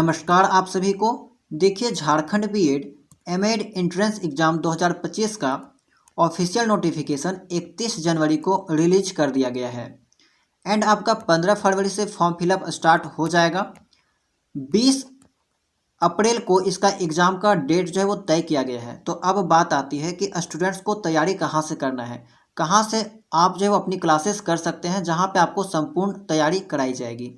नमस्कार आप सभी को। देखिए Jharkhand BEd MEd entrance exam 2025 का ऑफिशियल नोटिफिकेशन 31 जनवरी को रिलीज कर दिया गया है एंड आपका 15 फरवरी से फॉर्म फिलअप स्टार्ट हो जाएगा। 20 अप्रैल को इसका एग्ज़ाम का डेट जो है वो तय किया गया है। तो अब बात आती है कि स्टूडेंट्स को तैयारी कहाँ से करना है, कहाँ से आप जो है वो अपनी क्लासेस कर सकते हैं जहाँ पे आपको संपूर्ण तैयारी कराई जाएगी।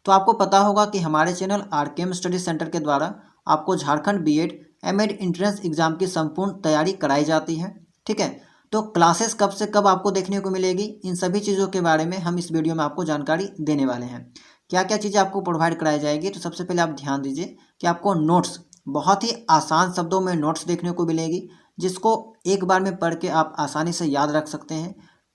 तो आपको पता होगा कि हमारे चैनल आरकेएम स्टडी सेंटर के द्वारा आपको Jharkhand BEd MEd entrance exam की संपूर्ण तैयारी कराई जाती है। ठीक है, तो क्लासेस कब से कब आपको देखने को मिलेगी, इन सभी चीज़ों के बारे में हम इस वीडियो में आपको जानकारी देने वाले हैं। क्या क्या चीज़ें आपको प्रोवाइड कराई जाएगी, तो सबसे पहले आप ध्यान दीजिए कि आपको नोट्स, बहुत ही आसान शब्दों में नोट्स देखने को मिलेगी जिसको एक बार में पढ़ के आप आसानी से याद रख सकते हैं।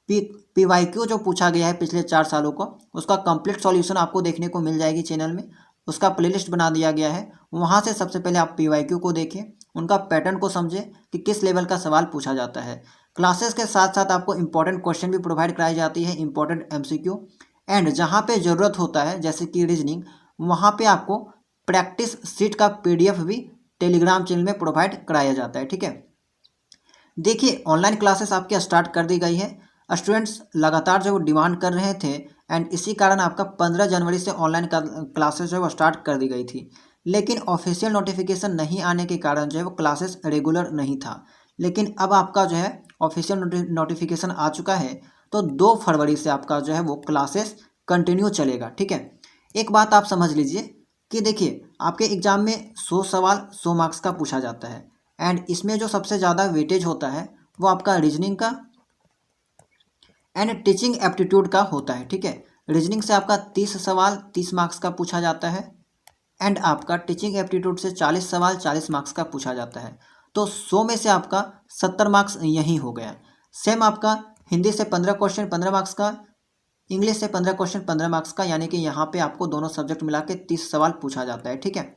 पीवाईक्यू जो पूछा गया है पिछले 4 सालों का, उसका कंप्लीट सॉल्यूशन आपको देखने को मिल जाएगी चैनल में। उसका प्लेलिस्ट बना दिया गया है, वहाँ से सबसे पहले आप पीवाईक्यू को देखें, उनका पैटर्न को समझें कि किस लेवल का सवाल पूछा जाता है। क्लासेस के साथ साथ आपको इंपॉर्टेंट क्वेश्चन भी प्रोवाइड कराई जाती है, इंपॉर्टेंट एमसीक्यू, एंड जहाँ पे ज़रूरत होता है जैसे कि रीजनिंग, वहाँ पे आपको प्रैक्टिस सीट का पीडीएफ भी टेलीग्राम चैनल में प्रोवाइड कराया जाता है। ठीक है, देखिए ऑनलाइन क्लासेस आपकी स्टार्ट कर दी गई है। स्टूडेंट्स लगातार जो डिमांड कर रहे थे एंड इसी कारण आपका 15 जनवरी से ऑनलाइन क्लासेस जो है वो स्टार्ट कर दी गई थी, लेकिन ऑफिशियल नोटिफिकेशन नहीं आने के कारण जो है वो क्लासेस रेगुलर नहीं था। लेकिन अब आपका जो है ऑफिशियल नोटिफिकेशन आ चुका है, तो 2 फरवरी से आपका जो है वो क्लासेस कंटिन्यू चलेगा। ठीक है, एक बात आप समझ लीजिए कि देखिए आपके एग्ज़ाम में 100 सवाल 100 मार्क्स का पूछा जाता है एंड इसमें जो सबसे ज़्यादा वेटेज होता है वो आपका रीजनिंग का एंड टीचिंग एप्टीट्यूड का होता है। ठीक है, रीजनिंग से आपका 30 सवाल 30 मार्क्स का पूछा जाता है एंड आपका टीचिंग एप्टीट्यूड से 40 सवाल 40 मार्क्स का पूछा जाता है। तो 100 में से आपका 70 मार्क्स यही हो गया। सेम आपका हिंदी से 15 क्वेश्चन 15 मार्क्स का, इंग्लिश से 15 क्वेश्चन 15 मार्क्स का, यानी कि यहाँ पे आपको दोनों सब्जेक्ट मिला के 30 सवाल पूछा जाता है। ठीक है,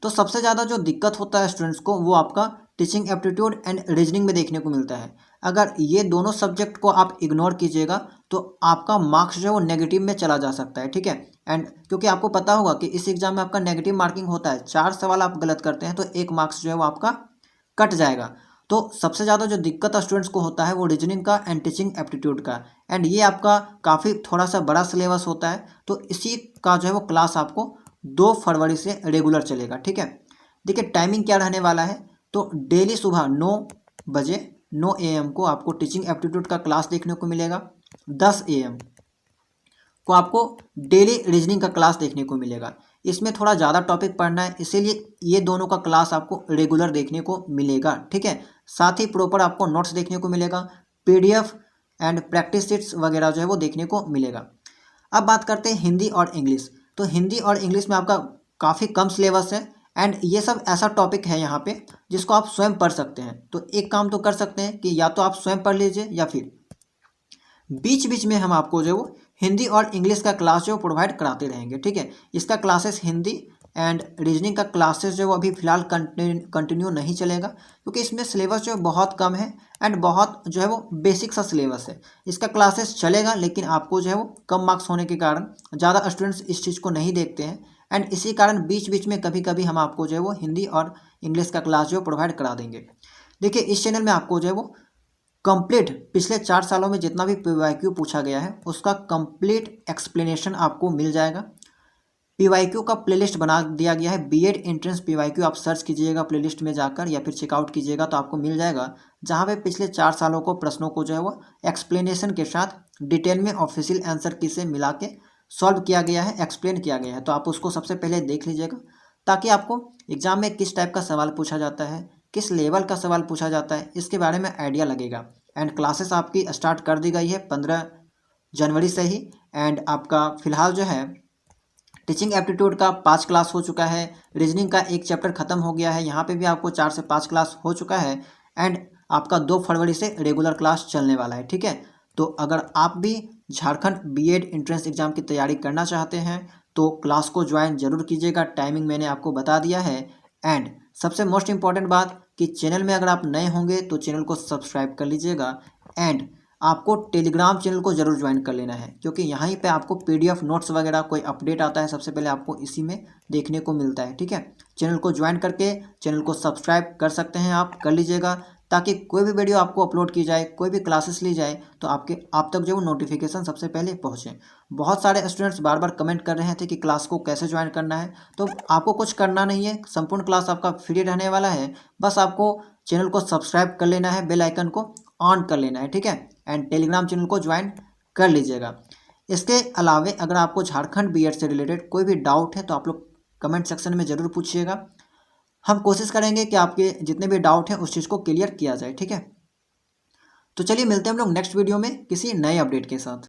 तो सबसे ज़्यादा जो दिक्कत होता है स्टूडेंट्स को वो आपका टीचिंग एप्टीट्यूड एंड रीजनिंग में देखने को मिलता है। अगर ये दोनों सब्जेक्ट को आप इग्नोर कीजिएगा तो आपका मार्क्स जो है वो नेगेटिव में चला जा सकता है। ठीक है, एंड क्योंकि आपको पता होगा कि इस एग्ज़ाम में आपका नेगेटिव मार्किंग होता है, 4 सवाल आप गलत करते हैं तो 1 मार्क्स जो है वो आपका कट जाएगा। तो सबसे ज़्यादा जो दिक्कत स्टूडेंट्स को होता है वो रीजनिंग का एंड टीचिंग एप्टीट्यूड का, एंड ये आपका काफ़ी थोड़ा सा बड़ा सिलेबस होता है। तो इसी का जो है वो क्लास आपको 2 फरवरी से रेगुलर चलेगा। ठीक है, देखिए टाइमिंग क्या रहने वाला है, तो डेली सुबह 9 बजे 9 AM को आपको टीचिंग एप्टीट्यूड का क्लास देखने को मिलेगा। 10 AM को आपको डेली रीजनिंग का क्लास देखने को मिलेगा। इसमें थोड़ा ज़्यादा टॉपिक पढ़ना है, इसीलिए ये दोनों का क्लास आपको रेगुलर देखने को मिलेगा। ठीक है, साथ ही प्रॉपर आपको नोट्स देखने को मिलेगा, पीडीएफ एंड प्रैक्टिस शीट्स वगैरह जो है वो देखने को मिलेगा। अब बात करते हैं हिंदी और इंग्लिश। तो हिंदी और इंग्लिश में आपका काफ़ी कम सिलेबस है एंड ये सब ऐसा टॉपिक है यहाँ पे जिसको आप स्वयं पढ़ सकते हैं। तो एक काम तो कर सकते हैं कि या तो आप स्वयं पढ़ लीजिए या फिर बीच बीच में हम आपको जो है वो हिंदी और इंग्लिश का क्लास जो प्रोवाइड कराते रहेंगे। ठीक है, इसका क्लासेस हिंदी एंड रीजनिंग का क्लासेस जो अभी फ़िलहाल कंटिन्यू नहीं चलेगा क्योंकि इसमें सिलेबस जो बहुत कम है एंड बहुत जो है वो बेसिक सा सिलेबस है। इसका क्लासेस चलेगा लेकिन आपको जो है वो कम मार्क्स होने के कारण ज़्यादा स्टूडेंट्स इस चीज़ को नहीं देखते हैं एंड इसी कारण बीच बीच में कभी कभी हम आपको जो है वो हिंदी और इंग्लिश का क्लास जो प्रोवाइड करा देंगे। देखिए इस चैनल में आपको जो है वो कंप्लीट पिछले 4 सालों में जितना भी पीवाईक्यू पूछा गया है उसका कंप्लीट एक्सप्लेनेशन आपको मिल जाएगा। पीवाईक्यू का प्लेलिस्ट बना दिया गया है, बीएड एंट्रेंस पीवाईक्यू आप सर्च कीजिएगा प्लेलिस्ट में जाकर या फिर चेकआउट कीजिएगा तो आपको मिल जाएगा, जहां पे पिछले 4 सालों को प्रश्नों को जो है वो एक्सप्लेनेशन के साथ डिटेल में ऑफिशियल आंसर की से मिला के सॉल्व किया गया है, एक्सप्लेन किया गया है। तो आप उसको सबसे पहले देख लीजिएगा ताकि आपको एग्जाम में किस टाइप का सवाल पूछा जाता है, किस लेवल का सवाल पूछा जाता है, इसके बारे में आइडिया लगेगा। एंड क्लासेस आपकी स्टार्ट कर दी गई है 15 जनवरी से ही एंड आपका फ़िलहाल जो है टीचिंग एप्टीट्यूड का 5 क्लास हो चुका है, रीजनिंग का 1 चैप्टर खत्म हो गया है, यहाँ पे भी आपको 4 से 5 क्लास हो चुका है एंड आपका 2 फरवरी से रेगुलर क्लास चलने वाला है। ठीक है, तो अगर आप भी झारखंड बीएड एंट्रेंस एग्ज़ाम की तैयारी करना चाहते हैं तो क्लास को ज्वाइन जरूर कीजिएगा, टाइमिंग मैंने आपको बता दिया है। एंड सबसे मोस्ट इम्पॉर्टेंट बात कि चैनल में अगर आप नए होंगे तो चैनल को सब्सक्राइब कर लीजिएगा एंड आपको टेलीग्राम चैनल को ज़रूर ज्वाइन कर लेना है, क्योंकि यहाँ पे आपको PDF नोट्स वगैरह कोई अपडेट आता है सबसे पहले आपको इसी में देखने को मिलता है। ठीक है, चैनल को ज्वाइन करके चैनल को सब्सक्राइब कर सकते हैं, आप कर लीजिएगा, ताकि कोई भी वीडियो आपको अपलोड की जाए, कोई भी क्लासेस ली जाए तो आप तक जो नोटिफिकेशन सबसे पहले पहुँचे। बहुत सारे स्टूडेंट्स बार बार कमेंट कर रहे थे कि क्लास को कैसे ज्वाइन करना है, तो आपको कुछ करना नहीं है, संपूर्ण क्लास आपका फ्री रहने वाला है। बस आपको चैनल को सब्सक्राइब कर लेना है, बेल आइकन को ऑन कर लेना है। ठीक है, एंड टेलीग्राम चैनल को ज्वाइन कर लीजिएगा। इसके अलावे अगर आपको झारखंड बीएड से रिलेटेड कोई भी डाउट है तो आप लोग कमेंट सेक्शन में ज़रूर पूछिएगा। हम कोशिश करेंगे कि आपके जितने भी डाउट हैं उस चीज़ को क्लियर किया जाए। ठीक है, तो चलिए मिलते हैं हम लोग नेक्स्ट वीडियो में किसी नए अपडेट के साथ।